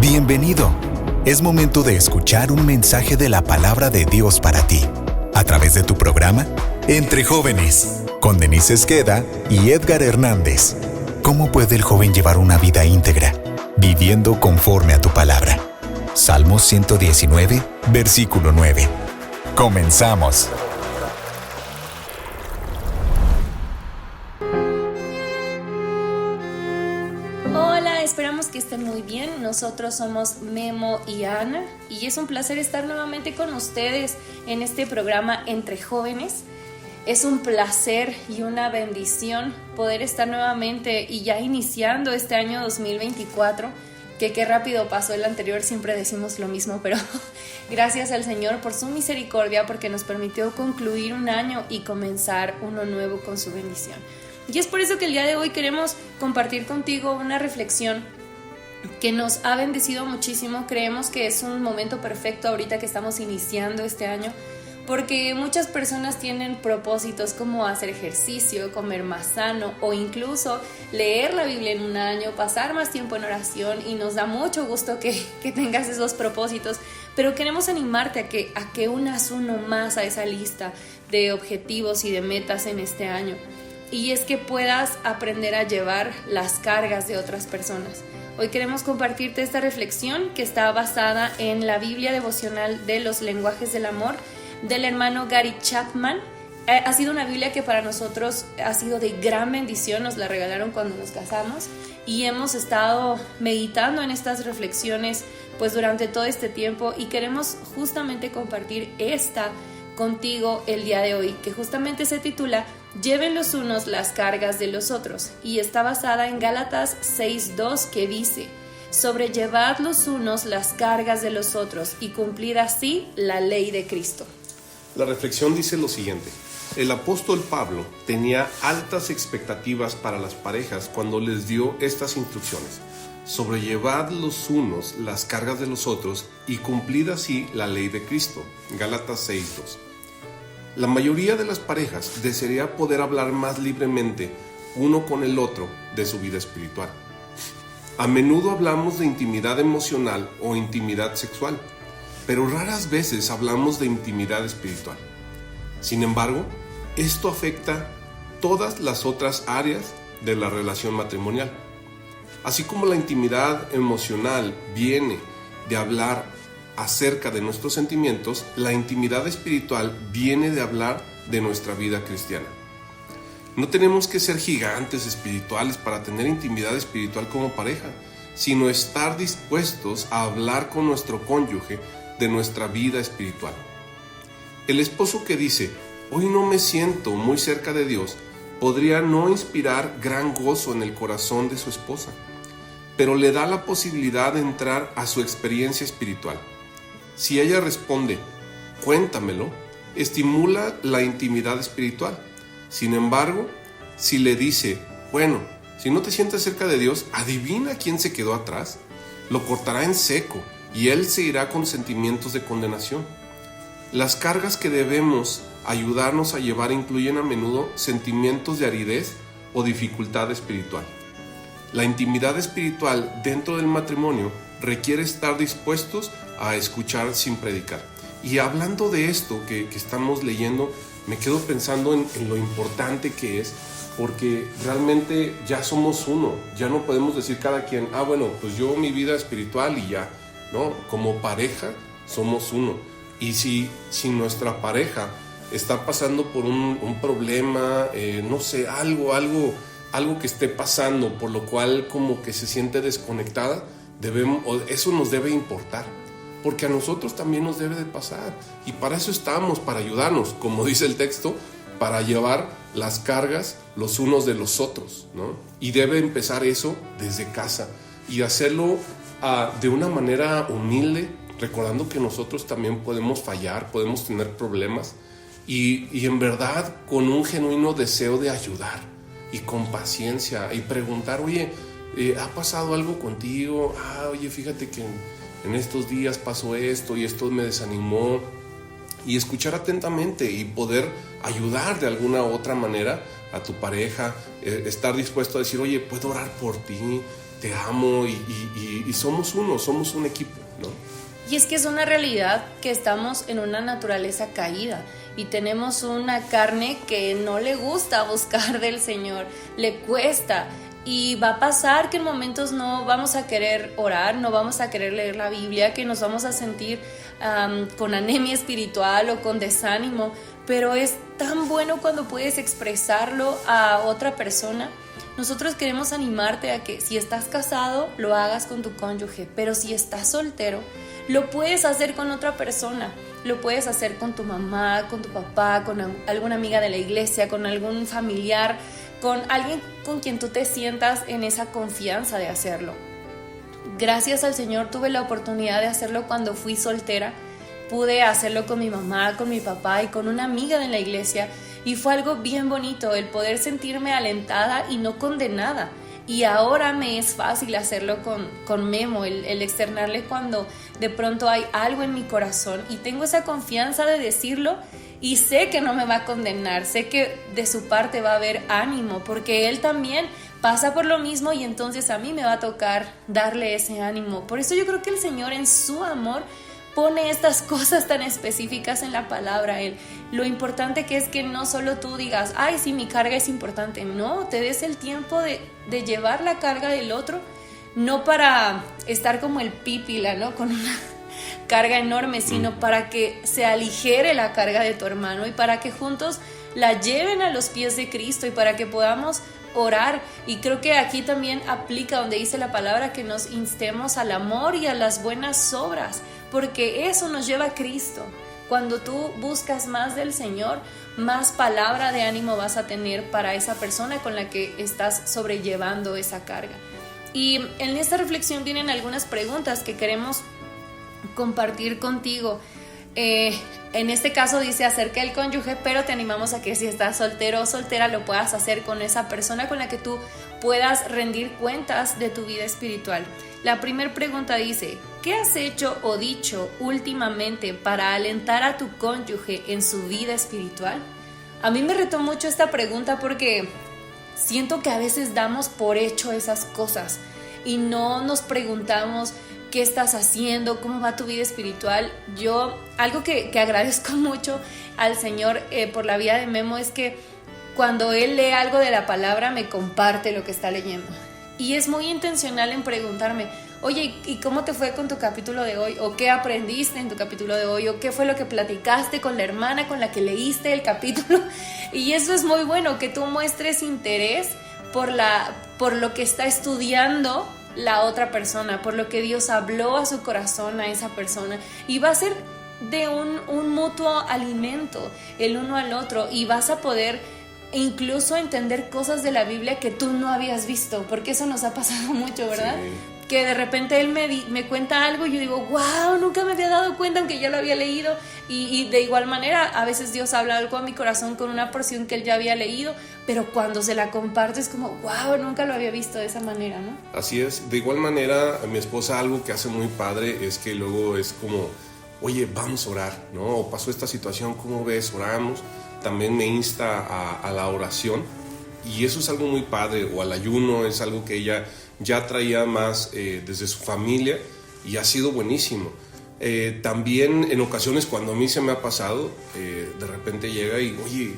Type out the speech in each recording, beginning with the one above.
Bienvenido. Es momento de escuchar un mensaje de la palabra de Dios para ti, a través de tu programa Entre Jóvenes, con Denise Esqueda y Edgar Hernández. ¿Cómo puede el joven llevar una vida íntegra, viviendo conforme a tu palabra? Salmos 119, versículo 9. Comenzamos. Hola, esperamos que estén muy bien. Nosotros somos Memo y Ana y es un placer estar nuevamente con ustedes en este programa Entre Jóvenes. Es un placer y una bendición poder estar nuevamente y ya iniciando este año 2024, que qué rápido pasó el anterior, siempre decimos lo mismo, pero gracias al Señor por su misericordia, porque nos permitió concluir un año y comenzar uno nuevo con su bendición. Y es por eso que el día de hoy queremos compartir contigo una reflexión que nos ha bendecido muchísimo. Creemos que es un momento perfecto ahorita que estamos iniciando este año, porque muchas personas tienen propósitos como hacer ejercicio, comer más sano o incluso leer la Biblia en un año, pasar más tiempo en oración, y nos da mucho gusto que tengas esos propósitos, pero queremos animarte a que unas uno más a esa lista de objetivos y de metas en este año, y es que puedas aprender a llevar las cargas de otras personas. Hoy queremos compartirte esta reflexión que está basada en la Biblia devocional de los lenguajes del amor del hermano Gary Chapman. Ha sido una Biblia que para nosotros ha sido de gran bendición. Nos la regalaron cuando nos casamos y hemos estado meditando en estas reflexiones pues durante todo este tiempo, y queremos justamente compartir esta contigo el día de hoy, que justamente se titula Lleven los unos las cargas de los otros, y está basada en Gálatas 6:2, que dice: sobrellevad los unos las cargas de los otros y cumplid así la ley de Cristo. La reflexión dice lo siguiente: el apóstol Pablo tenía altas expectativas para las parejas cuando les dio estas instrucciones: sobrellevad los unos las cargas de los otros y cumplid así la ley de Cristo. Gálatas 6:2. La mayoría de las parejas desearía poder hablar más libremente uno con el otro de su vida espiritual. A menudo hablamos de intimidad emocional o intimidad sexual, pero raras veces hablamos de intimidad espiritual. Sin embargo, esto afecta todas las otras áreas de la relación matrimonial. Así como la intimidad emocional viene de hablar acerca de nuestros sentimientos, la intimidad espiritual viene de hablar de nuestra vida cristiana. No tenemos que ser gigantes espirituales para tener intimidad espiritual como pareja, sino estar dispuestos a hablar con nuestro cónyuge de nuestra vida espiritual. El esposo que dice: hoy no me siento muy cerca de Dios, podría no inspirar gran gozo en el corazón de su esposa, pero le da la posibilidad de entrar a su experiencia espiritual. Si ella responde: cuéntamelo, estimula la intimidad espiritual. Sin embargo, si le dice: bueno, si no te sientes cerca de Dios, adivina quién se quedó atrás, lo cortará en seco y él se irá con sentimientos de condenación. Las cargas que debemos ayudarnos a llevar incluyen a menudo sentimientos de aridez o dificultad espiritual. La intimidad espiritual dentro del matrimonio requiere estar dispuestos a escuchar sin predicar. Y hablando de esto que estamos leyendo, me quedo pensando en lo importante que es, porque realmente ya somos uno. Ya no podemos decir cada quien: bueno, pues yo mi vida espiritual y ya. No, como pareja somos uno. Y si nuestra pareja está pasando por un problema, no sé, algo que esté pasando, por lo cual como que se siente desconectada, eso nos debe importar, porque a nosotros también nos debe de pasar, y para eso estamos, para ayudarnos, como dice el texto, para llevar las cargas los unos de los otros, ¿no? Y debe empezar eso desde casa, y hacerlo de una manera humilde, recordando que nosotros también podemos fallar, podemos tener problemas, y en verdad con un genuino deseo de ayudar, y con paciencia, y preguntar: oye, ¿ha pasado algo contigo? Oye, fíjate que en estos días pasó esto y esto me desanimó. Y escuchar atentamente y poder ayudar de alguna u otra manera a tu pareja, estar dispuesto a decir: oye, puedo orar por ti, te amo y somos uno, somos un equipo, ¿no? Y es que es una realidad que estamos en una naturaleza caída y tenemos una carne que no le gusta buscar del Señor, le cuesta. Y va a pasar que en momentos no vamos a querer orar, no vamos a querer leer la Biblia, que nos vamos a sentir con anemia espiritual o con desánimo, pero es tan bueno cuando puedes expresarlo a otra persona. Nosotros queremos animarte a que si estás casado, lo hagas con tu cónyuge, pero si estás soltero, lo puedes hacer con otra persona. Lo puedes hacer con tu mamá, con tu papá, con alguna amiga de la iglesia, con algún familiar, con alguien con quien tú te sientas en esa confianza de hacerlo. Gracias al Señor tuve la oportunidad de hacerlo cuando fui soltera. Pude hacerlo con mi mamá, con mi papá y con una amiga de la iglesia, y fue algo bien bonito el poder sentirme alentada y no condenada. Y ahora me es fácil hacerlo con Memo, el externarle cuando de pronto hay algo en mi corazón y tengo esa confianza de decirlo y sé que no me va a condenar, sé que de su parte va a haber ánimo porque él también pasa por lo mismo y entonces a mí me va a tocar darle ese ánimo. Por eso yo creo que el Señor en su amor pone estas cosas tan específicas en la palabra. Lo importante que es que no solo tú digas, ay, sí, mi carga es importante. No, te des el tiempo de llevar la carga del otro, no para estar como el pípila, ¿no? Con una carga enorme, sino para que se aligere la carga de tu hermano y para que juntos la lleven a los pies de Cristo y para que podamos orar. Y creo que aquí también aplica donde dice la palabra que nos instemos al amor y a las buenas obras, porque eso nos lleva a Cristo. Cuando tú buscas más del Señor, más palabra de ánimo vas a tener para esa persona con la que estás sobrellevando esa carga. Y en esta reflexión vienen algunas preguntas que queremos compartir contigo. En este caso dice acerca del cónyuge, pero te animamos a que si estás soltero o soltera lo puedas hacer con esa persona con la que tú puedas rendir cuentas de tu vida espiritual. La primera pregunta dice, ¿qué has hecho o dicho últimamente para alentar a tu cónyuge en su vida espiritual? A mí me retó mucho esta pregunta porque siento que a veces damos por hecho esas cosas y no nos preguntamos qué estás haciendo, cómo va tu vida espiritual. Yo, algo que agradezco mucho al Señor por la vida de Memo es que cuando Él lee algo de la palabra me comparte lo que está leyendo. Y es muy intencional en preguntarme, oye, ¿y cómo te fue con tu capítulo de hoy? ¿O qué aprendiste en tu capítulo de hoy? ¿O qué fue lo que platicaste con la hermana con la que leíste el capítulo? Y eso es muy bueno, que tú muestres interés por lo que está estudiando la otra persona, por lo que Dios habló a su corazón a esa persona, y va a ser de un mutuo alimento el uno al otro, y vas a poder incluso entender cosas de la Biblia que tú no habías visto, porque eso nos ha pasado mucho, ¿verdad? Sí. Que de repente él me cuenta algo y yo digo, wow, nunca me había dado cuenta, aunque ya lo había leído, y de igual manera a veces Dios habla algo a mi corazón con una porción que él ya había leído, pero cuando se la comparte es como, wow, nunca lo había visto de esa manera, ¿no? Así es. De igual manera, a mi esposa algo que hace muy padre es que luego es como, oye, vamos a orar, ¿no? O pasó esta situación, ¿cómo ves? Oramos. También me insta a la oración, y eso es algo muy padre, o al ayuno, es algo que ella ya traía más desde su familia y ha sido buenísimo. También en ocasiones cuando a mí se me ha pasado, de repente llega y, oye,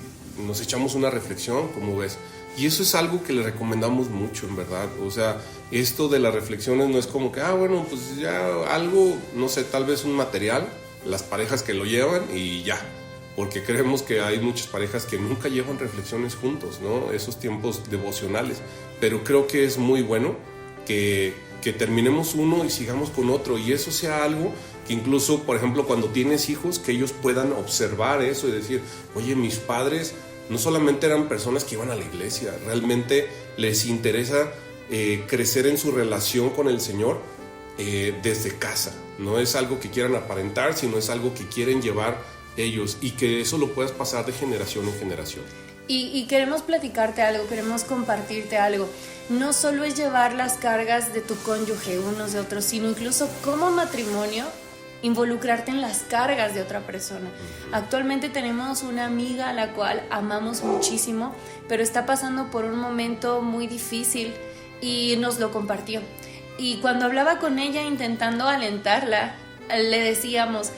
nos echamos una reflexión, ¿cómo ves? Y eso es algo que le recomendamos mucho, en verdad. O sea, esto de las reflexiones no es como que, bueno, pues ya algo, no sé, tal vez un material, las parejas que lo llevan y ya. Porque creemos que hay muchas parejas que nunca llevan reflexiones juntos, ¿no? Esos tiempos devocionales. Pero creo que es muy bueno que terminemos uno y sigamos con otro. Y eso sea algo que incluso, por ejemplo, cuando tienes hijos, que ellos puedan observar eso y decir, oye, mis padres no solamente eran personas que iban a la iglesia, realmente les interesa crecer en su relación con el Señor desde casa. No es algo que quieran aparentar, sino es algo que quieren llevar ellos, y que eso lo puedas pasar de generación en generación. Y queremos platicarte algo, queremos compartirte algo. No solo es llevar las cargas de tu cónyuge unos de otros, sino incluso como matrimonio involucrarte en las cargas de otra persona. Actualmente tenemos una amiga a la cual amamos muchísimo, pero está pasando por un momento muy difícil y nos lo compartió. Y cuando hablaba con ella intentando alentarla, le decíamos,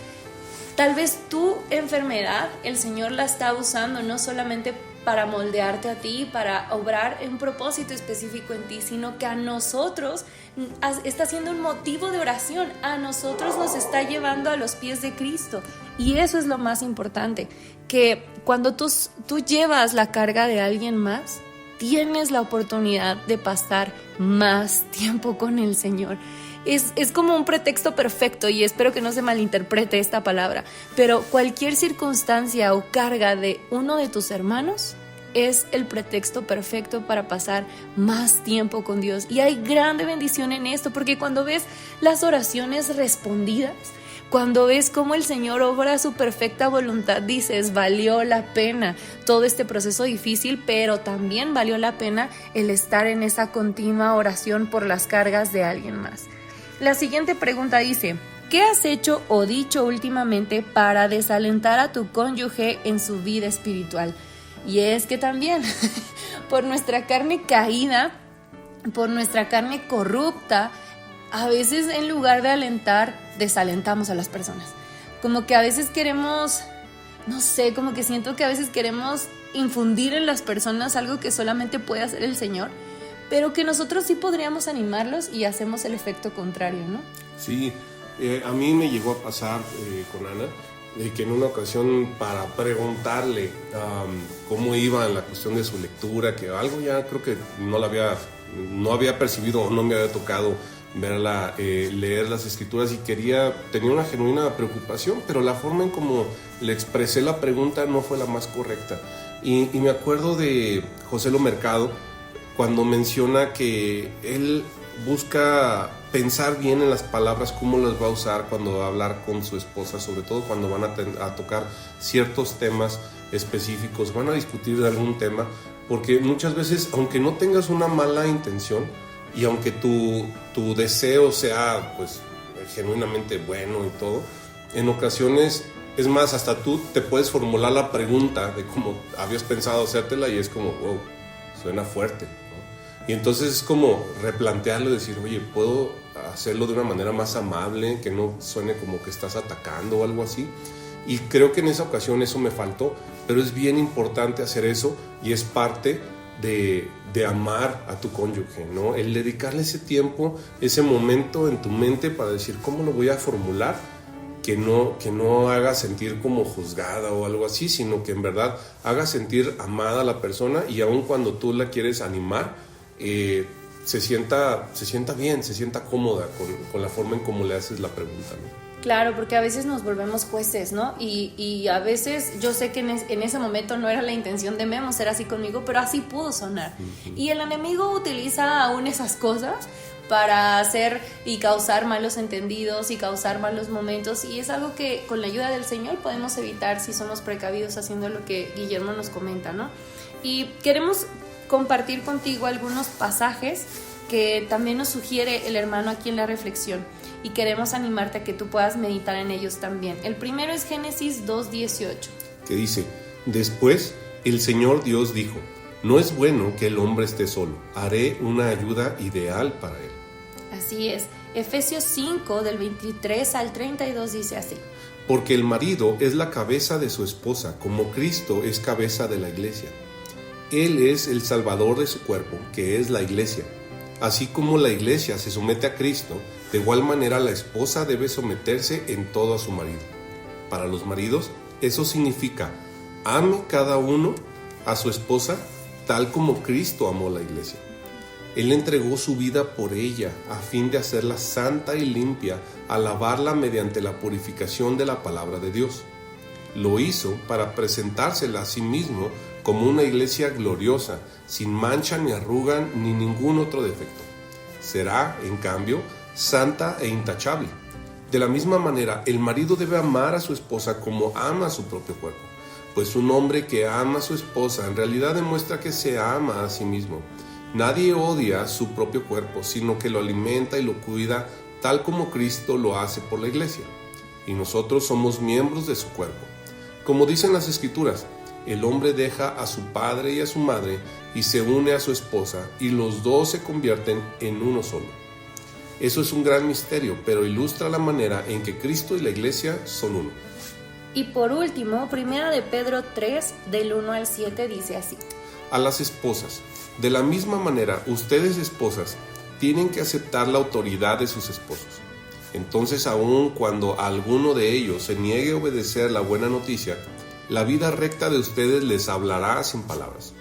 tal vez tu enfermedad el Señor la está usando no solamente para moldearte a ti, para obrar un propósito específico en ti, sino que a nosotros está siendo un motivo de oración, a nosotros nos está llevando a los pies de Cristo. Y eso es lo más importante, que cuando tú llevas la carga de alguien más, tienes la oportunidad de pasar más tiempo con el Señor. Es como un pretexto perfecto, y espero que no se malinterprete esta palabra, pero cualquier circunstancia o carga de uno de tus hermanos es el pretexto perfecto para pasar más tiempo con Dios. Y hay grande bendición en esto, porque cuando ves las oraciones respondidas, cuando ves cómo el Señor obra su perfecta voluntad, dices, valió la pena todo este proceso difícil, pero también valió la pena el estar en esa continua oración por las cargas de alguien más. La siguiente pregunta dice, ¿qué has hecho o dicho últimamente para desalentar a tu cónyuge en su vida espiritual? Y es que también, por nuestra carne caída, por nuestra carne corrupta, a veces en lugar de alentar, desalentamos a las personas. Como que a veces queremos, no sé, como que siento que a veces queremos infundir en las personas algo que solamente puede hacer el Señor, pero que nosotros sí podríamos animarlos y hacemos el efecto contrario, ¿no? Sí, a mí me llegó a pasar con Ana, que en una ocasión para preguntarle cómo iba en la cuestión de su lectura, que algo ya creo que no había percibido o no me había tocado verla leer las escrituras, y tenía una genuina preocupación, pero la forma en cómo le expresé la pregunta no fue la más correcta. Y me acuerdo de José Lo Mercado, cuando menciona que él busca pensar bien en las palabras, cómo las va a usar cuando va a hablar con su esposa, sobre todo cuando van a tocar ciertos temas específicos, van a discutir de algún tema, porque muchas veces, aunque no tengas una mala intención y aunque tu deseo sea pues genuinamente bueno y todo, en ocasiones, es más, hasta tú te puedes formular la pregunta de cómo habías pensado hacértela y es como, wow, suena fuerte, ¿no? Y entonces es como replantearlo y decir, oye, ¿puedo hacerlo de una manera más amable, que no suene como que estás atacando o algo así? Y creo que en esa ocasión eso me faltó, pero es bien importante hacer eso, y es parte de amar a tu cónyuge, ¿no? El dedicarle ese tiempo, ese momento en tu mente para decir, ¿cómo lo voy a formular? Que no haga sentir como juzgada o algo así, sino que en verdad haga sentir amada a la persona, y aun cuando tú la quieres animar, se sienta bien, se sienta cómoda con la forma en cómo le haces la pregunta, ¿no? Claro, porque a veces nos volvemos jueces, ¿no? Y a veces yo sé que en ese momento no era la intención de Memo ser así conmigo, pero así pudo sonar. Uh-huh. Y el enemigo utiliza aún esas cosas para hacer y causar malos entendidos y causar malos momentos, y es algo que con la ayuda del Señor podemos evitar si somos precavidos haciendo lo que Guillermo nos comenta, ¿no? Y queremos compartir contigo algunos pasajes que también nos sugiere el hermano aquí en la reflexión, y queremos animarte a que tú puedas meditar en ellos también. El primero es Génesis 2:18, que dice, después el Señor Dios dijo, no es bueno que el hombre esté solo, haré una ayuda ideal para él. Así es. Efesios 5 del 23 al 32 dice así, porque el marido es la cabeza de su esposa, como Cristo es cabeza de la iglesia. Él es el salvador de su cuerpo, que es la iglesia. Así como la iglesia se somete a Cristo, de igual manera la esposa debe someterse en todo a su marido. Para los maridos, eso significa, ame cada uno a su esposa tal como Cristo amó la iglesia. Él entregó su vida por ella a fin de hacerla santa y limpia, al lavarla mediante la purificación de la palabra de Dios. Lo hizo para presentársela a sí mismo como una iglesia gloriosa, sin mancha ni arruga ni ningún otro defecto. Será, en cambio, santa e intachable. De la misma manera, el marido debe amar a su esposa como ama a su propio cuerpo, pues un hombre que ama a su esposa en realidad demuestra que se ama a sí mismo. Nadie odia su propio cuerpo, sino que lo alimenta y lo cuida tal como Cristo lo hace por la iglesia. Y nosotros somos miembros de su cuerpo. Como dicen las Escrituras, El hombre deja a su padre y a su madre y se une a su esposa, y los dos se convierten en uno solo. Eso es un gran misterio, pero ilustra la manera en que Cristo y la Iglesia son uno. Y por último, 1 de Pedro 3, del 1 al 7, dice así: A las esposas, de la misma manera, ustedes esposas tienen que aceptar la autoridad de sus esposos. Entonces, aun cuando alguno de ellos se niegue a obedecer la buena noticia, la vida recta de ustedes les hablará sin palabras.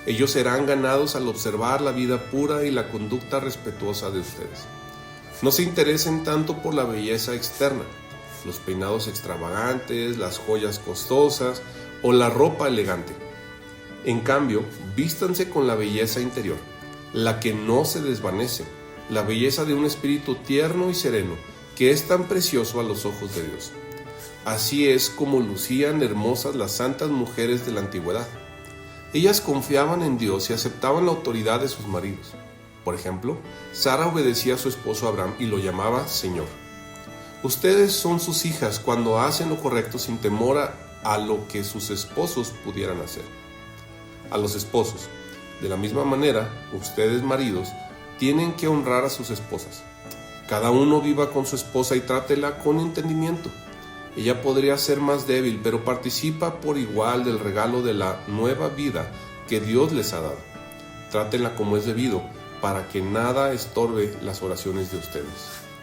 Ellos serán ganados al observar la vida pura y la conducta respetuosa de ustedes. No se interesen tanto por la belleza externa, los peinados extravagantes, las joyas costosas o la ropa elegante. En cambio, vístanse con la belleza interior, la que no se desvanece, la belleza de un espíritu tierno y sereno, que es tan precioso a los ojos de Dios. Así es como lucían hermosas las santas mujeres de la antigüedad. Ellas confiaban en Dios y aceptaban la autoridad de sus maridos. Por ejemplo, Sara obedecía a su esposo Abraham y lo llamaba Señor. Ustedes son sus hijas cuando hacen lo correcto sin temor a lo que sus esposos pudieran hacer. A los esposos, de la misma manera, ustedes maridos, tienen que honrar a sus esposas. Cada uno viva con su esposa y trátela con entendimiento. Ella podría ser más débil, pero participa por igual del regalo de la nueva vida que Dios les ha dado. Trátenla como es debido, para que nada estorbe las oraciones de ustedes.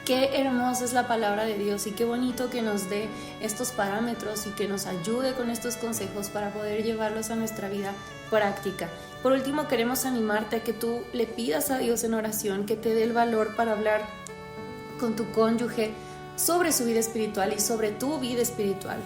Qué hermosa es la palabra de Dios y qué bonito que nos dé estos parámetros y que nos ayude con estos consejos para poder llevarlos a nuestra vida práctica. Por último, queremos animarte a que tú le pidas a Dios en oración que te dé el valor para hablar con tu cónyuge sobre su vida espiritual y sobre tu vida espiritual.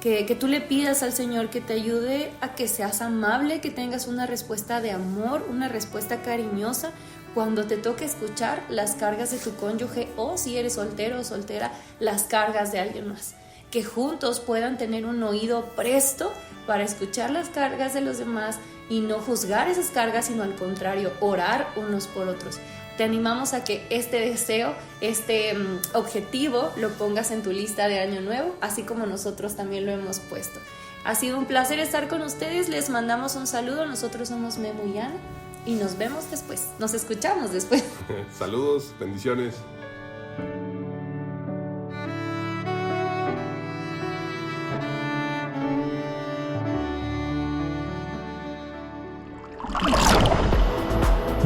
Que tú le pidas al Señor que te ayude a que seas amable, que tengas una respuesta de amor, una respuesta cariñosa cuando te toque escuchar las cargas de tu cónyuge, o si eres soltero o soltera, las cargas de alguien más. Que juntos puedan tener un oído presto para escuchar las cargas de los demás y no juzgar esas cargas, sino al contrario, orar unos por otros. Te animamos a que este deseo, este objetivo, lo pongas en tu lista de Año Nuevo, así como nosotros también lo hemos puesto. Ha sido un placer estar con ustedes, les mandamos un saludo, nosotros somos Memo y Ana, y nos vemos después, nos escuchamos después. Saludos, bendiciones.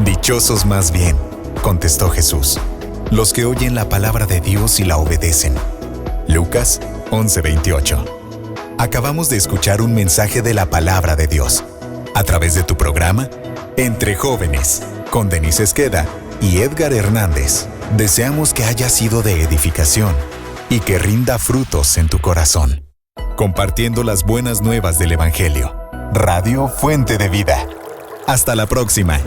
Dichosos más bien, contestó Jesús, los que oyen la palabra de Dios y la obedecen. Lucas 11:28. Acabamos de escuchar un mensaje de la palabra de Dios a través de tu programa Entre Jóvenes, con Denise Esqueda y Edgar Hernández. Deseamos que haya sido de edificación y que rinda frutos en tu corazón. Compartiendo las buenas nuevas del Evangelio. Radio Fuente de Vida. Hasta la próxima.